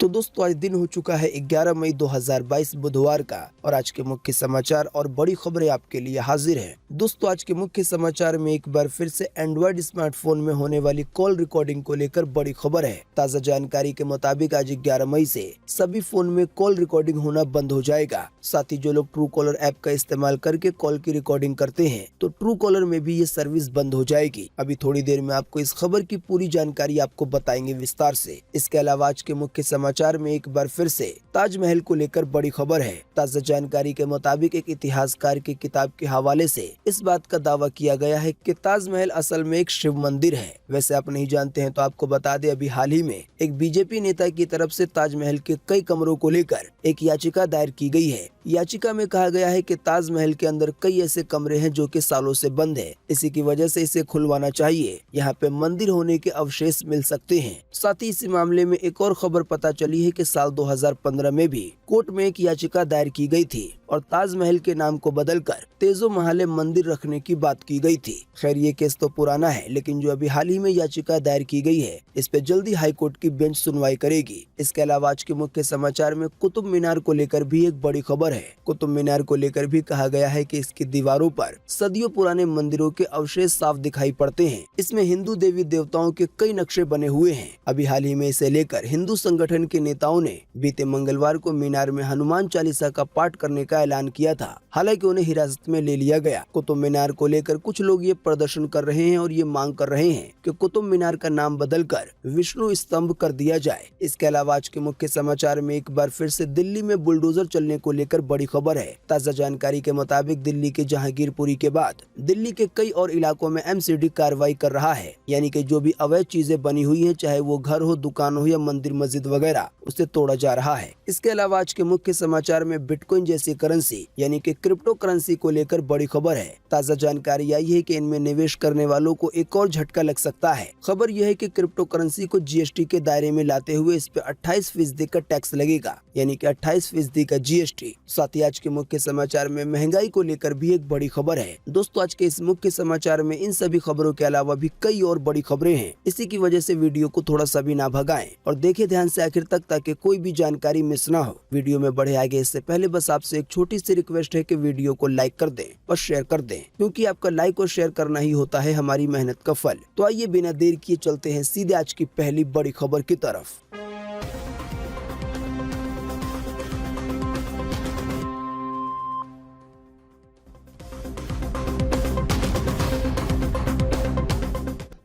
तो दोस्तों आज दिन हो चुका है 11 मई 2022 बुधवार का और आज के मुख्य समाचार और बड़ी खबरें आपके लिए हाजिर हैं। दोस्तों आज के मुख्य समाचार में एक बार फिर से एंड्रॉइड स्मार्टफोन में होने वाली कॉल रिकॉर्डिंग को लेकर बड़ी खबर है। ताज़ा जानकारी के मुताबिक आज 11 मई से सभी फोन में कॉल रिकॉर्डिंग होना बंद हो जाएगा। साथ ही जो लोग ट्रू कॉलर ऐप का इस्तेमाल करके कॉल की रिकॉर्डिंग करते हैं तो ट्रू कॉलर में भी ये सर्विस बंद हो जाएगी। अभी थोड़ी देर में आपको इस खबर की पूरी जानकारी आपको बताएंगे विस्तार से। इसके अलावा आज के मुख्य समाचार में एक बार फिर से ताजमहल को लेकर बड़ी खबर है। ताज़ा जानकारी के मुताबिक एक इतिहासकार की किताब के हवाले से इस बात का दावा किया गया है कि ताजमहल असल में एक शिव मंदिर है। वैसे आप नहीं जानते हैं तो आपको बता दें, अभी हाल ही में एक बीजेपी नेता की तरफ से ताजमहल के कई कमरों को लेकर एक याचिका दायर की गई है। याचिका में कहा गया है कि ताजमहल के अंदर कई ऐसे कमरे हैं जो कि सालों से बंद है, इसी की वजह से इसे खुलवाना चाहिए। यहाँ पे मंदिर होने के अवशेष मिल सकते हैं। साथ ही इसी मामले में एक और खबर पता चली है कि साल 2015 में भी कोर्ट में एक याचिका दायर की गई थी और ताजमहल के नाम को बदलकर तेजो महल मंदिर रखने की बात की गई थी। खैर ये केस तो पुराना है, लेकिन जो अभी हाल ही में याचिका दायर की गई है इस पे जल्दी हाईकोर्ट की बेंच सुनवाई करेगी। इसके अलावा आज के मुख्य समाचार में कुतुब मीनार को लेकर भी एक बड़ी खबर है। कुतुब मीनार को लेकर भी कहा गया है कि इसकी दीवारों पर सदियों पुराने मंदिरों के अवशेष साफ दिखाई पड़ते हैं। इसमें हिंदू देवी देवताओं के कई नक्शे बने हुए हैं। अभी हाल ही में इसे लेकर हिंदू संगठन के नेताओं ने बीते मंगलवार को मीनार में हनुमान चालीसा का पाठ करने का ऐलान किया था। हालांकि उन्हें हिरासत में ले लिया गया। कुतुब मीनार को लेकर कुछ लोग ये प्रदर्शन कर रहे हैं और ये मांग कर रहे हैं कि कुतुब मीनार का नाम बदलकर विष्णु स्तंभ कर दिया जाए। इसके अलावा आज के मुख्य समाचार में एक बार फिर से दिल्ली में बुलडोजर चलने को लेकर बड़ी खबर है। ताज़ा जानकारी के मुताबिक दिल्ली के जहांगीरपुरी के बाद दिल्ली के कई और इलाकों में एमसीडी कार्रवाई कर रहा है, यानी कि जो भी अवैध चीजें बनी हुई हैं, चाहे वो घर हो, दुकान हो या मंदिर मस्जिद वगैरह, उसे तोड़ा जा रहा है। इसके अलावा आज के मुख्य समाचार में बिटकॉइन जैसी करेंसी यानी कि क्रिप्टो करेंसी को लेकर बड़ी खबर है। ताज़ा जानकारी आई है कि इनमें निवेश करने वालों को एक और झटका लग सकता है। खबर यह है कि क्रिप्टो करेंसी को जीएसटी के दायरे में लाते हुए इस पे 28% का टैक्स लगेगा, यानी कि 28% का जीएसटी। साथ ही आज के मुख्य समाचार में महंगाई को लेकर भी एक बड़ी खबर है। दोस्तों आज के इस मुख्य समाचार में इन सभी खबरों के अलावा भी कई और बड़ी खबरें हैं। इसी की वजह से वीडियो को थोड़ा सा भी ना भगाएं और देखें ध्यान से आखिर तक, ताकि कोई भी जानकारी मिस ना हो। वीडियो में बढ़े आगे इससे पहले बस आपसे एक छोटी सी रिक्वेस्ट है कि वीडियो को लाइक कर दें और शेयर कर दें, क्योंकि आपका लाइक और शेयर करना ही होता है हमारी मेहनत का फल। तो आइए बिना देर किए चलते हैं सीधे आज की पहली बड़ी खबर की तरफ।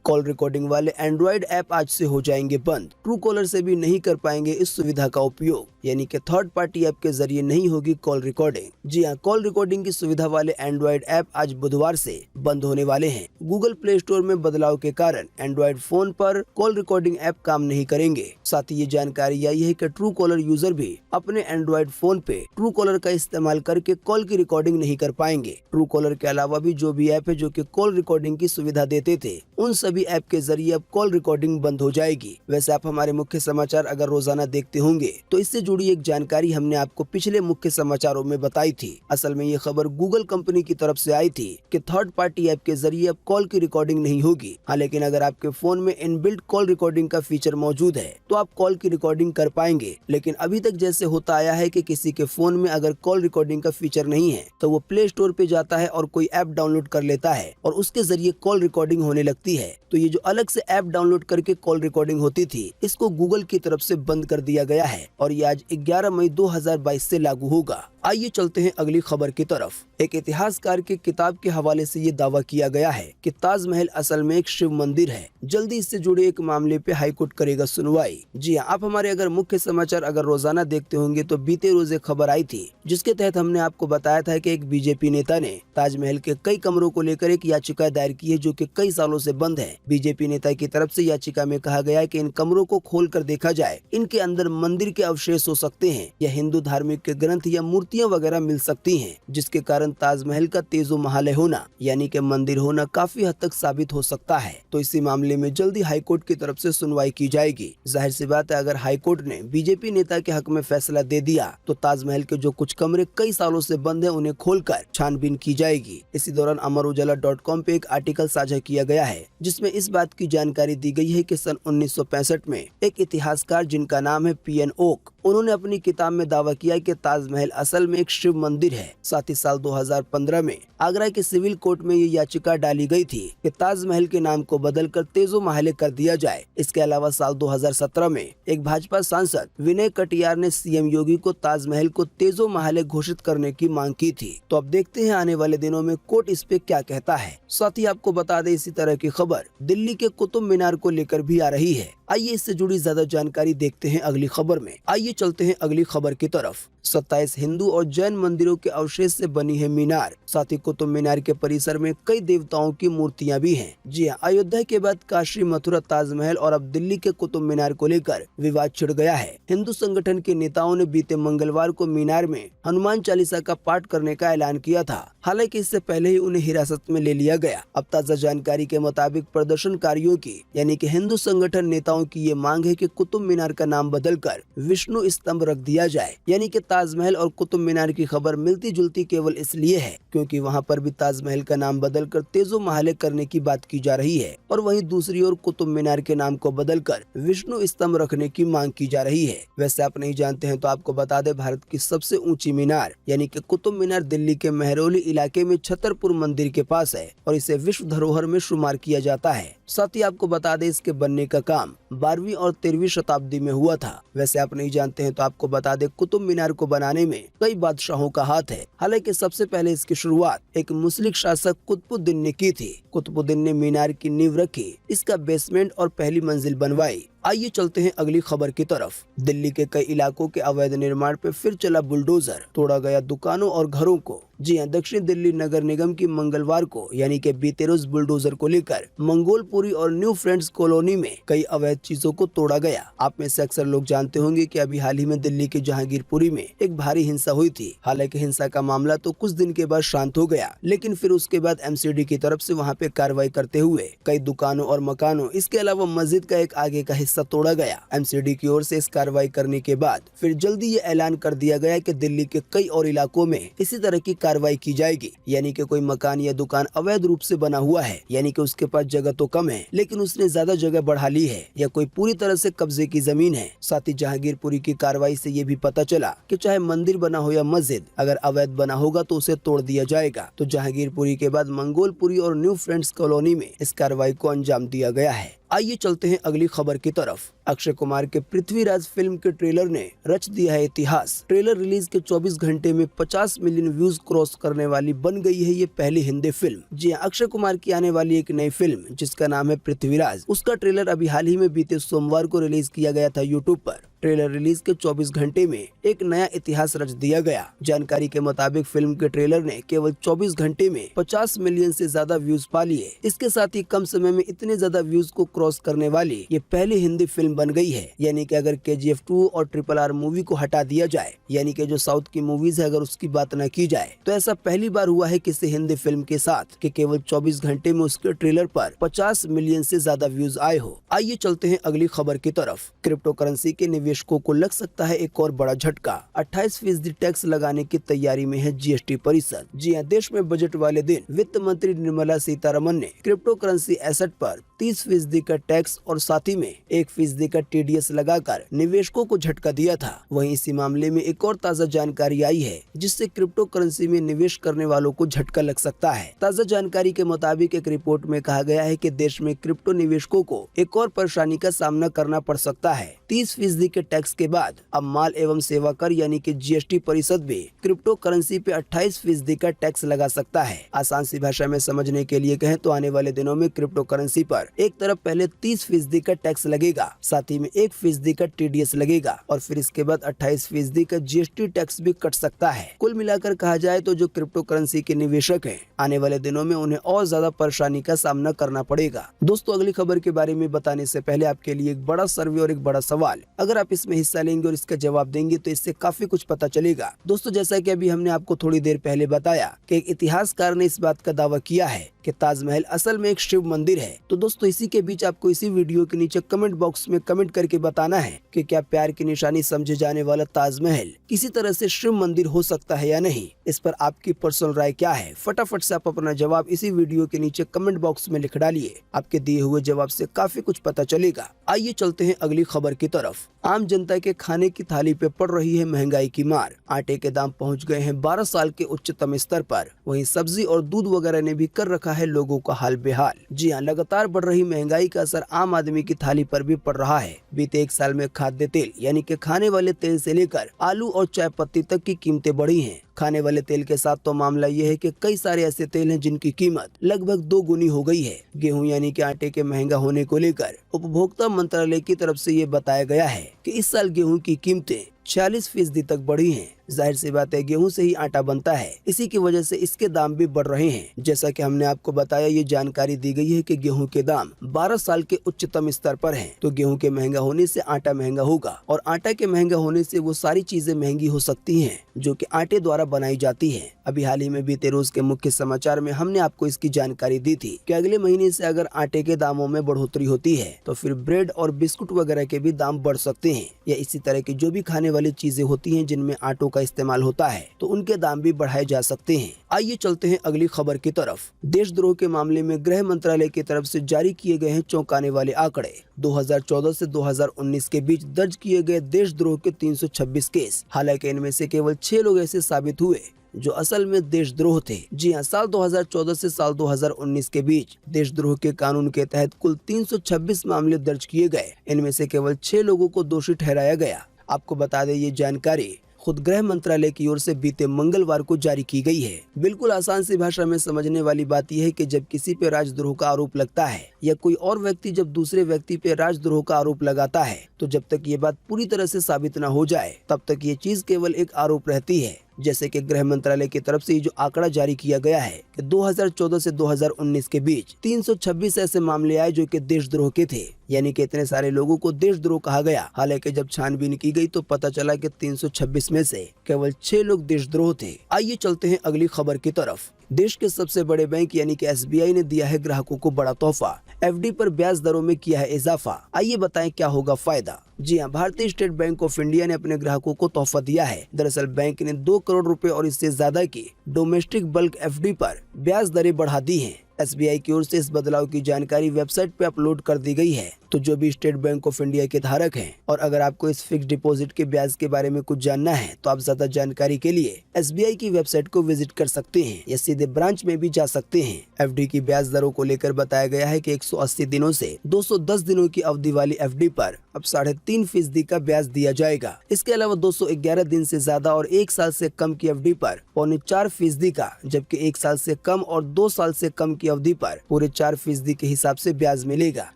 कॉल रिकॉर्डिंग वाले एंड्रॉइड ऐप आज से हो जाएंगे बंद। ट्रू कॉलर से भी नहीं कर पाएंगे इस सुविधा का उपयोग, यानी कि थर्ड पार्टी ऐप के जरिए नहीं होगी कॉल रिकॉर्डिंग। जी हां, कॉल रिकॉर्डिंग की सुविधा वाले एंड्रॉइड ऐप आज बुधवार से बंद होने वाले हैं। गूगल प्ले स्टोर में बदलाव के कारण एंड्रॉइड फोन पर कॉल रिकॉर्डिंग ऐप काम नहीं करेंगे। साथ ही ये जानकारी आई है कि ट्रू कॉलर यूजर भी अपने एंड्रॉइड फोन पे ट्रू कॉलर का इस्तेमाल करके कॉल की रिकॉर्डिंग नहीं कर पाएंगे। ट्रू कॉलर के अलावा भी जो भी ऐप है जो कि कॉल रिकॉर्डिंग की सुविधा देते थे, उन सभी ऐप के जरिए अब कॉल रिकॉर्डिंग बंद हो जाएगी। वैसे आप हमारे मुख्य समाचार अगर रोजाना देखते होंगे तो इससे जुड़ी एक जानकारी हमने आपको पिछले मुख्य समाचारों में बताई थी। असल में ये खबर गूगल कंपनी की तरफ से आई थी कि थर्ड पार्टी ऐप के जरिए अब कॉल की रिकॉर्डिंग नहीं होगी। हाँ, लेकिन अगर आपके फोन में इनबिल्ट कॉल रिकॉर्डिंग का फीचर मौजूद है तो आप कॉल की रिकॉर्डिंग कर पाएंगे। लेकिन अभी तक जैसे होता आया है कि किसी के फोन में अगर कॉल रिकॉर्डिंग का फीचर नहीं है तो वो प्ले स्टोर पे जाता है और कोई ऐप डाउनलोड कर लेता है और उसके जरिए कॉल रिकॉर्डिंग होने लगती है। तो ये जो अलग से ऐप डाउनलोड करके कॉल रिकॉर्डिंग होती थी, इसको गूगल की तरफ से बंद कर दिया गया है और ये आज 11 मई 2022 से लागू होगा। आइए चलते हैं अगली खबर की तरफ। एक इतिहासकार की किताब के हवाले से ये दावा किया गया है कि ताजमहल असल में एक शिव मंदिर है। जल्दी इससे जुड़े एक मामले पे हाईकोर्ट करेगा सुनवाई। जी हाँ, आप हमारे अगर मुख्य समाचार अगर रोजाना देखते होंगे तो बीते रोज एक खबर आई थी जिसके तहत हमने आपको बताया था कि एक बीजेपी नेता ने ताजमहल के कई कमरों को लेकर एक याचिका दायर की है जो कि कई सालों से बंद है। बीजेपी नेता की तरफ से याचिका में कहा गया है कि इन कमरों को खोल कर देखा जाए, इनके अंदर मंदिर के अवशेष हो सकते हैं या हिंदू धार्मिक के ग्रंथ या मूर्ति मूर्तियां वगैरह मिल सकती हैं, जिसके कारण ताजमहल का तेजो महाल होना यानी कि मंदिर होना काफी हद तक साबित हो सकता है। तो इसी मामले में जल्दी हाईकोर्ट की तरफ से सुनवाई की जाएगी। जाहिर सी बात है, अगर हाईकोर्ट ने बीजेपी नेता के हक में फैसला दे दिया तो ताजमहल के जो कुछ कमरे कई सालों से बंद हैं उन्हें खोलकर छानबीन की जाएगी। इसी दौरान अमरउजाला.com पे एक आर्टिकल साझा किया गया है, जिसमें इस बात की जानकारी दी गई है कि सन 1965 में एक इतिहासकार जिनका नाम है पीएन ओक, उन्होंने अपनी किताब में दावा किया कि ताजमहल असल में एक शिव मंदिर है। साथ ही साल 2015 में आगरा के सिविल कोर्ट में ये याचिका डाली गई थी कि ताजमहल के नाम को बदलकर तेजो महाल कर दिया जाए। इसके अलावा साल 2017 में एक भाजपा सांसद विनय कटियार ने सीएम योगी को ताजमहल को तेजो महाल घोषित करने की मांग की थी। तो अब देखते हैं आने वाले दिनों में कोर्ट इस पे क्या कहता है। साथ ही आपको बता दें, इसी तरह की खबर दिल्ली के कुतुब मीनार को लेकर भी आ रही है। आइए इससे जुड़ी ज्यादा जानकारी देखते हैं अगली खबर में। आइए चलते हैं अगली खबर की तरफ। 27 हिंदू और जैन मंदिरों के अवशेष से बनी है मीनार। साथ ही कुतुब मीनार के परिसर में कई देवताओं की मूर्तियां भी हैं। जी हां, अयोध्या के बाद काशी, मथुरा, ताजमहल और अब दिल्ली के कुतुब मीनार को लेकर विवाद छिड़ गया है। हिंदू संगठन के नेताओं ने बीते मंगलवार को मीनार में हनुमान चालीसा का पाठ करने का ऐलान किया था। हालांकि इससे पहले ही उन्हें हिरासत में ले लिया गया। अब ताजा जानकारी के मुताबिक प्रदर्शनकारियों की यानी कि हिंदू संगठन नेताओं की ये मांग है कि कुतुब मीनार का नाम बदलकर विष्णु स्तंभ रख दिया जाए। यानी कि ताजमहल और कुतुब मीनार की खबर मिलती जुलती केवल इसलिए है क्योंकि वहां पर भी ताजमहल का नाम बदलकर तेजो महाल करने की बात की जा रही है और वहीं दूसरी ओर कुतुब मीनार के नाम को बदलकर विष्णु स्तंभ रखने की मांग की जा रही है। वैसे आप नहीं जानते हैं तो आपको बता दें, भारत की सबसे ऊंची मीनार यानी कि कुतुब मीनार दिल्ली के मेहरौली इलाके में छतरपुर मंदिर के पास है और इसे विश्व धरोहर में शुमार किया जाता है। साथ ही आपको बता दें, इसके बनने का काम 12वीं और 13वीं शताब्दी में हुआ था। वैसे आप नहीं जानते हैं तो आपको बता दें, कुतुब मीनार को बनाने में कई बादशाहों का हाथ है। हालांकि सबसे पहले इसकी शुरुआत एक मुस्लिक शासक कुतुबुद्दीन ने की थी। कुतुबुद्दीन ने मीनार की नींव रखी, इसका बेसमेंट और पहली मंजिल बनवाई। आइए चलते हैं अगली खबर की तरफ। दिल्ली के कई इलाकों के अवैध निर्माण पे फिर चला बुलडोजर, तोड़ा गया दुकानों और घरों को। जी हां, दक्षिण दिल्ली नगर निगम की मंगलवार को यानी कि बीते रोज बुलडोजर को लेकर मंगोलपुरी और न्यू फ्रेंड्स कॉलोनी में कई अवैध चीजों को तोड़ा गया। आप में से अक्सर लोग जानते होंगे कि अभी हाल ही में दिल्ली के जहांगीरपुरी में एक भारी हिंसा हुई थी। हालांकि हिंसा का मामला तो कुछ दिन के बाद शांत हो गया, लेकिन फिर उसके बाद एमसीडी की तरफ से वहां पे कार्रवाई करते हुए कई दुकानों और मकानों, इसके अलावा मस्जिद का एक आगे का हिस्सा तोड़ा गया। एमसीडी की ओर से इस कार्रवाई करने के बाद फिर जल्दी ये ऐलान कर दिया गया कि दिल्ली के कई और इलाकों में इसी तरह की कार्रवाई की जाएगी। यानी कि कोई मकान या दुकान अवैध रूप से बना हुआ है, यानी कि उसके पास जगह तो कम है लेकिन उसने ज्यादा जगह बढ़ा ली है, या कोई पूरी तरह से कब्जे की जमीन है। साथ ही जहांगीरपुरी की कार्रवाई से ये भी पता चला कि चाहे मंदिर बना हो या मस्जिद, अगर अवैध बना होगा तो उसे तोड़ दिया जाएगा। तो जहांगीरपुरी के बाद मंगोलपुरी और न्यू फ्रेंड्स कॉलोनी में इस कार्रवाई को अंजाम दिया गया है। आइए चलते हैं अगली खबर की तरफ। अक्षय कुमार के पृथ्वीराज फिल्म के ट्रेलर ने रच दिया है इतिहास। ट्रेलर रिलीज के 24 घंटे में 50 मिलियन व्यूज क्रॉस करने वाली बन गई है ये पहली हिंदी फिल्म। जी हां, अक्षय कुमार की आने वाली एक नई फिल्म जिसका नाम है पृथ्वीराज, उसका ट्रेलर अभी हाल ही में बीते सोमवार को रिलीज किया गया था यूट्यूब पर। ट्रेलर रिलीज के 24 घंटे में एक नया इतिहास रच दिया गया। जानकारी के मुताबिक फिल्म के ट्रेलर ने केवल 24 घंटे में 50 मिलियन से ज्यादा व्यूज पा लिए। इसके साथ ही कम समय में इतने ज्यादा व्यूज को क्रॉस करने वाली ये पहली हिंदी फिल्म बन गई है। यानी कि अगर KGF 2 और RRR मूवी को हटा दिया जाए, यानी कि जो साउथ की मूवीज है अगर उसकी बात न की जाए, तो ऐसा पहली बार हुआ है किसी हिंदी फिल्म के साथ कि केवल 24 घंटे में उसके ट्रेलर पर 50 मिलियन से ज्यादा व्यूज आए हो। आइए चलते हैं अगली खबर की तरफ। क्रिप्टो करेंसी के निवेशकों को लग सकता है एक और बड़ा झटका। 28% टैक्स लगाने की तैयारी में है GST परिषद। जी हां, देश में बजट वाले दिन वित्त मंत्री निर्मला सीतारमन ने क्रिप्टो करेंसी एसेट पर 30% का टैक्स और साथ ही में 1% का TDS लगाकर निवेशकों को झटका दिया था। वहीं इसी मामले में एक और ताज़ा जानकारी आई है जिससे क्रिप्टो करेंसी में निवेश करने वालों को झटका लग सकता है। ताज़ा जानकारी के मुताबिक एक रिपोर्ट में कहा गया है कि देश में क्रिप्टो निवेशकों को एक और परेशानी का सामना करना पड़ सकता है। 30% के टैक्स के बाद अब माल एवं सेवा कर यानी कि GST परिषद भी क्रिप्टो करेंसी पे 28% का टैक्स लगा सकता है। आसान सी भाषा में समझने के लिए कहें तो आने वाले दिनों में क्रिप्टो करेंसी पर एक तरफ पहले 30% का टैक्स लगेगा, साथ ही में 1% का TDS लगेगा और फिर इसके बाद 28% का GST टैक्स भी कट सकता है। कुल मिलाकर कहा जाए तो जो क्रिप्टो करेंसी के निवेशक हैं, आने वाले दिनों में उन्हें और ज्यादा परेशानी का सामना करना पड़ेगा। दोस्तों, अगली खबर के बारे में बताने से पहले आपके लिए एक बड़ा सर्वे और एक बड़ा सवाल सवाल। अगर आप इसमें हिस्सा लेंगे और इसका जवाब देंगे तो इससे काफी कुछ पता चलेगा। दोस्तों, जैसा कि अभी हमने आपको थोड़ी देर पहले बताया कि एक इतिहासकार ने इस बात का दावा किया है कि ताजमहल असल में एक शिव मंदिर है। तो दोस्तों, इसी के बीच आपको इसी वीडियो के नीचे कमेंट बॉक्स में कमेंट करके बताना है कि क्या प्यार की निशानी समझे जाने वाला ताजमहल किसी तरह से शिव मंदिर हो सकता है या नहीं। इस पर आपकी पर्सनल राय क्या है? फटाफट से आप अपना जवाब इसी वीडियो के नीचे कमेंट बॉक्स में लिख डालिए। आपके दिए हुए जवाब से काफी कुछ पता चलेगा। आइए चलते हैं अगली खबर की तरफ। आम जनता के खाने की थाली पे पड़ रही है महंगाई की मार। आटे के दाम पहुंच गए हैं 12 साल के उच्चतम स्तर पर। वहीं सब्जी और दूध वगैरह ने भी कर रखा है लोगों का हाल बेहाल। जी हां, लगातार बढ़ रही महंगाई का असर आम आदमी की थाली पर भी पड़ रहा है। बीते एक साल में खाद्य तेल यानी कि खाने वाले तेल से लेकर आलू और चाय पत्ती तक की कीमतें बढ़ी हैं। खाने वाले तेल के साथ तो मामला ये है कि कई सारे ऐसे तेल हैं जिनकी कीमत लगभग 2 गुनी हो गई है। गेहूं यानी कि आटे के महंगा होने को लेकर उपभोक्ता मंत्रालय की तरफ से ये बताया गया है कि इस साल गेहूं की कीमतें 46% तक बढ़ी हैं। जाहिर सी बात है, गेहूं से ही आटा बनता है, इसी की वजह से इसके दाम भी बढ़ रहे हैं। जैसा कि हमने आपको बताया, ये जानकारी दी गई है कि गेहूं के दाम 12 साल के उच्चतम स्तर पर हैं। तो गेहूं के महंगा होने से आटा महंगा होगा और आटा के महंगा होने से वो सारी चीजें महंगी हो सकती हैं जो कि आटे द्वारा बनाई जाती है। अभी हाल ही में बीते रोज के मुख्य समाचार में हमने आपको इसकी जानकारी दी थी कि अगले महीने से अगर आटे के दामों में बढ़ोतरी होती है तो फिर ब्रेड और बिस्कुट वगैरह के भी दाम बढ़ सकते हैं, या इसी तरह की जो भी खाने वाली चीजें होती हैं जिनमें आटों का इस्तेमाल होता है तो उनके दाम भी बढ़ाए जा सकते हैं। आइए चलते हैं अगली खबर की तरफ। देशद्रोह के मामले में गृह मंत्रालय की तरफ से जारी किए गए हैं चौंकाने वाले आंकड़े। 2014 से 2019 के बीच दर्ज किए गए देशद्रोह के 326 केस। हालांकि इनमें से केवल 6 लोग ऐसे साबित हुए जो असल में देशद्रोह थे। जी हां, साल 2014 से साल 2019 के बीच देशद्रोह के कानून के तहत कुल 326 मामले दर्ज किए गए। इनमें से केवल 6 लोगों को दोषी ठहराया गया। आपको बता दें, ये जानकारी खुद गृह मंत्रालय की ओर से बीते मंगलवार को जारी की गई है। बिल्कुल आसान सी भाषा में समझने वाली बात यह है कि जब किसी पे राजद्रोह का आरोप लगता है या कोई और व्यक्ति जब दूसरे व्यक्ति पे राजद्रोह का आरोप लगाता है तो जब तक ये बात पूरी तरह से साबित न हो जाए तब तक ये चीज केवल एक आरोप रहती है। जैसे कि गृह मंत्रालय की तरफ से जो आंकड़ा जारी किया गया है कि 2014 से 2019 के बीच 326 ऐसे मामले आए जो कि देशद्रोह के थे, यानी कि इतने सारे लोगों को देशद्रोह कहा गया। हालांकि जब छानबीन की गई तो पता चला कि 326 में से केवल 6 लोग देशद्रोह थे। आइए चलते हैं अगली खबर की तरफ। देश के सबसे बड़े बैंक यानी कि SBI ने दिया है ग्राहकों को बड़ा तोहफा। FD पर ब्याज दरों में किया है इजाफा। आइए बताएं क्या होगा फायदा। जी हां, भारतीय स्टेट बैंक ऑफ इंडिया ने अपने ग्राहकों को तोहफा दिया है। दरअसल बैंक ने 2 करोड़ रुपए और इससे ज्यादा की डोमेस्टिक बल्क FD पर ब्याज दरें बढ़ा दी हैं। SBI की ओर से इस बदलाव की जानकारी वेबसाइट पे अपलोड कर दी गई है। तो जो भी स्टेट बैंक ऑफ इंडिया के धारक हैं और अगर आपको इस फिक्स डिपॉजिट के ब्याज के बारे में कुछ जानना है तो आप ज्यादा जानकारी के लिए SBI की वेबसाइट को विजिट कर सकते हैं या सीधे ब्रांच में भी जा सकते हैं। FD की ब्याज दरों को लेकर बताया गया है कि 180 दिनों से 210 दिनों की अवधि वाली FD पर अब 3.5% का ब्याज दिया जाएगा। इसके अलावा 211 दिन से ज्यादा और 1 साल से कम की FD पर 4.25% का, जबकि 1 साल से कम और 2 साल से कम की अवधि पर पूरे 4% के हिसाब से ब्याज मिलेगा।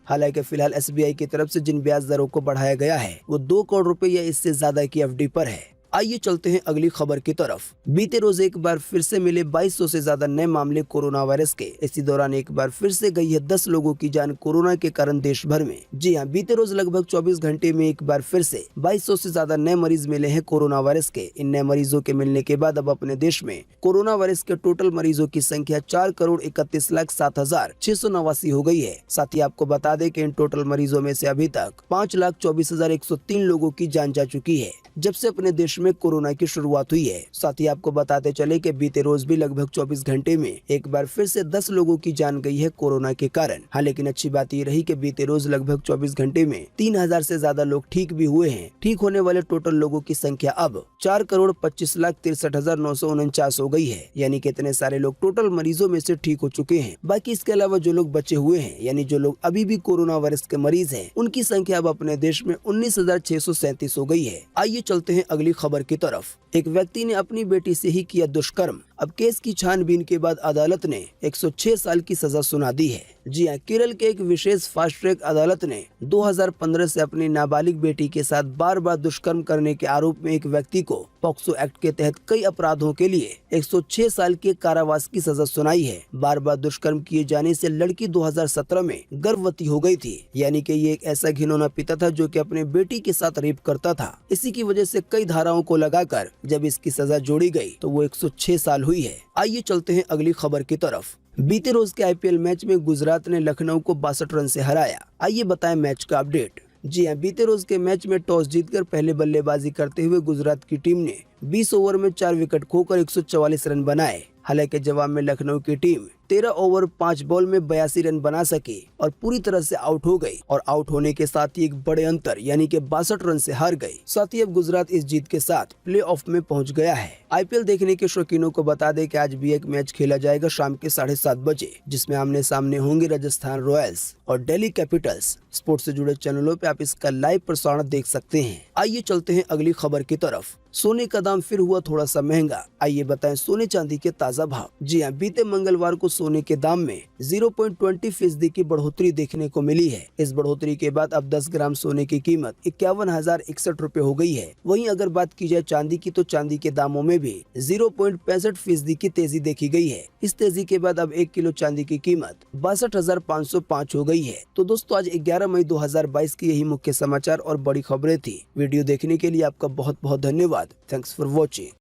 हालांकि फिलहाल SBI की तरफ से जिन ब्याज दरों को बढ़ाया गया है वो 2 करोड़ रुपए या इससे ज्यादा की FD पर है। आइए चलते हैं अगली खबर की तरफ। बीते रोज एक बार फिर से मिले 2200 से ज्यादा नए मामले कोरोना वायरस के। इसी दौरान एक बार फिर से गई है 10 लोगों की जान कोरोना के कारण देश भर में। जी हां, बीते रोज लगभग 24 घंटे में एक बार फिर से 2200 से ज्यादा नए मरीज मिले हैं कोरोना वायरस के। इन नए मरीजों के मिलने के बाद अब अपने देश में कोरोना वायरस के टोटल मरीजों की संख्या 4,31,07,689 हो गई है। साथ ही आपको बता दें कि इन टोटल मरीजों में से अभी तक 5,24,103 लोगों की जान जा चुकी है जब से अपने देश में कोरोना की शुरुआत हुई है। साथ ही आपको बताते चले कि बीते रोज भी लगभग 24 घंटे में एक बार फिर से 10 लोगों की जान गई है कोरोना के कारण। हाँ, लेकिन अच्छी बात ये रही कि बीते रोज लगभग 24 घंटे में 3,000 से ज्यादा लोग ठीक भी हुए हैं। ठीक होने वाले टोटल लोगों की संख्या अब 4,25,63,949 हो गई है, यानी कि इतने सारे लोग टोटल मरीजों में से ठीक हो चुके हैं। बाकी इसके अलावा जो लोग बचे हुए हैं, यानी जो लोग अभी भी कोरोना वायरस के मरीज हैं, उनकी संख्या अब अपने देश में 19,637 हो गई है। आइए चलते हैं अगली खबर की तरफ। एक व्यक्ति ने अपनी बेटी से ही किया दुष्कर्म। अब केस की छानबीन के बाद अदालत ने 106 साल की सजा सुना दी है। जी हाँ, केरल के एक विशेष फास्ट ट्रैक अदालत ने 2015 से अपनी नाबालिग बेटी के साथ बार बार दुष्कर्म करने के आरोप में एक व्यक्ति को पॉक्सो एक्ट के तहत कई अपराधों के लिए 106 साल के कारावास की सजा सुनाई है। बार बार दुष्कर्म किए जाने से लड़की 2017 में गर्भवती हो गई थी, यानी कि ये एक ऐसा घिनौना पिता था जो कि अपने बेटी के साथ रेप करता था। इसी की वजह से कई धाराओं को लगाकर जब इसकी सजा जोड़ी गई तो वो 106 साल हुई है। आइए चलते हैं अगली खबर की तरफ। बीते रोज के आईपीएल मैच में गुजरात ने लखनऊ को 62 रन से हराया। आइए बताएं मैच का अपडेट। जी हां, बीते रोज के मैच में टॉस जीतकर पहले बल्लेबाजी करते हुए गुजरात की टीम ने 20 ओवर में 4 विकेट खोकर 144 रन बनाए। हालांकि जवाब में लखनऊ की टीम 13 ओवर 5 बॉल में 82 रन बना सकी और पूरी तरह से आउट हो गई और आउट होने के साथ ही एक बड़े अंतर यानी कि 62 रन से हार गई। साथ ही अब गुजरात इस जीत के साथ प्लेऑफ में पहुंच गया है। आईपीएल देखने के शौकीनों को बता दें कि आज भी एक मैच खेला जाएगा शाम के 7:30 बजे, जिसमें आमने सामने होंगे राजस्थान रॉयल्स और दिल्ली कैपिटल्स। स्पोर्ट्स से जुड़े चैनलों पे आप इसका लाइव प्रसारण देख सकते हैं। आइए चलते हैं अगली खबर की तरफ। सोने का दाम फिर हुआ थोड़ा सा महंगा। आइए बताएं सोने चांदी के ताजा भाव। जी हां, बीते मंगलवार को सोने के दाम में 0.20% की बढ़ोतरी देखने को मिली है। इस बढ़ोतरी के बाद अब 10 ग्राम सोने की कीमत 51,061 रुपए हो गई है। वहीं अगर बात की जाए चांदी की, तो चांदी के दामों में भी 0.65% की तेजी देखी गई है। इस तेजी के बाद अब 1 किलो चांदी की कीमत 62,505 हो गई है। तो दोस्तों, आज 11 मई 2022 की यही मुख्य समाचार और बड़ी खबरें थी। वीडियो देखने के लिए आपका बहुत बहुत धन्यवाद। Thanks for watching.